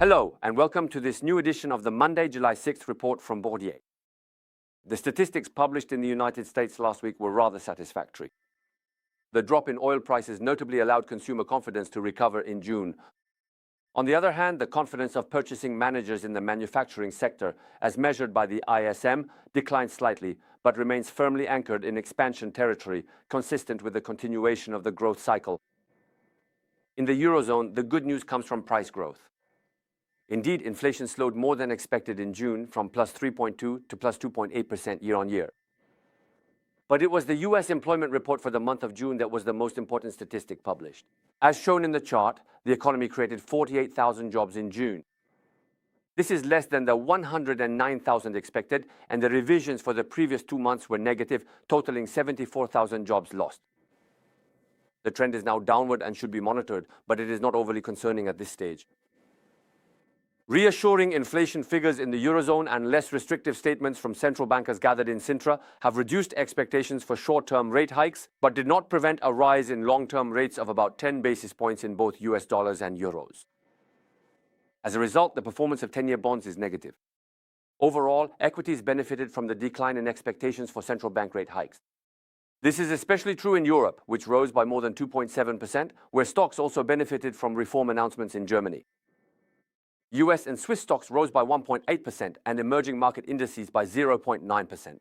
Hello, and welcome to this new edition of the Monday, July 6th report from Bourdier. The statistics published in the United States last week were rather satisfactory. The drop in oil prices notably allowed consumer confidence to recover in June. On the other hand, the confidence of purchasing managers in the manufacturing sector, as measured by the ISM, declined slightly, but remains firmly anchored in expansion territory, consistent with the continuation of the growth cycle. In the Eurozone, the good news comes from price growth. Indeed, inflation slowed more than expected in June from plus 3.2 to plus 2.8% year-on-year. But it was the US employment report for the month of June that was the most important statistic published. As shown in the chart, the economy created 48,000 jobs in June. This is less than the 109,000 expected, and the revisions for the previous 2 months were negative, totaling 74,000 jobs lost. The trend is now downward and should be monitored, but it is not overly concerning at this stage. Reassuring inflation figures in the Eurozone and less restrictive statements from central bankers gathered in Sintra have reduced expectations for short-term rate hikes, but did not prevent a rise in long-term rates of about 10 basis points in both US dollars and euros. As a result, the performance of 10-year bonds is negative. Overall, equities benefited from the decline in expectations for central bank rate hikes. This is especially true in Europe, which rose by more than 2.7%, where stocks also benefited from reform announcements in Germany. US and Swiss stocks rose by 1.8% and emerging market indices by 0.9%.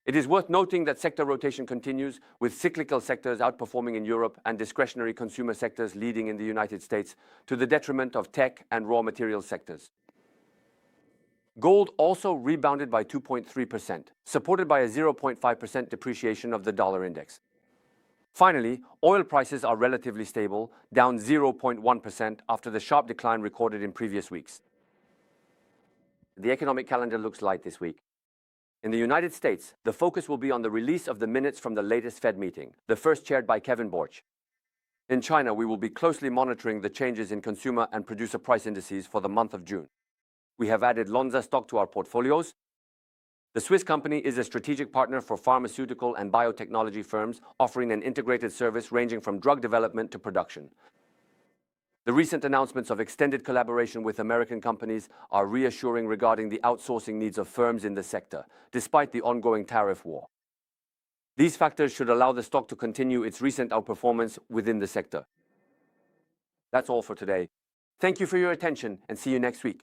It is worth noting that sector rotation continues, with cyclical sectors outperforming in Europe and discretionary consumer sectors leading in the United States, to the detriment of tech and raw materials sectors. Gold also rebounded by 2.3%, supported by a 0.5% depreciation of the dollar index. Finally, oil prices are relatively stable, down 0.1% after the sharp decline recorded in previous weeks. The economic calendar looks light this week. In the United States, the focus will be on the release of the minutes from the latest Fed meeting, the first chaired by Kevin Borch. In China, we will be closely monitoring the changes in consumer and producer price indices for the month of June. We have added Lonza stock to our portfolios. The Swiss company is a strategic partner for pharmaceutical and biotechnology firms, offering an integrated service ranging from drug development to production. The recent announcements of extended collaboration with American companies are reassuring regarding the outsourcing needs of firms in the sector, despite the ongoing tariff war. These factors should allow the stock to continue its recent outperformance within the sector. That's all for today. Thank you for your attention and see you next week.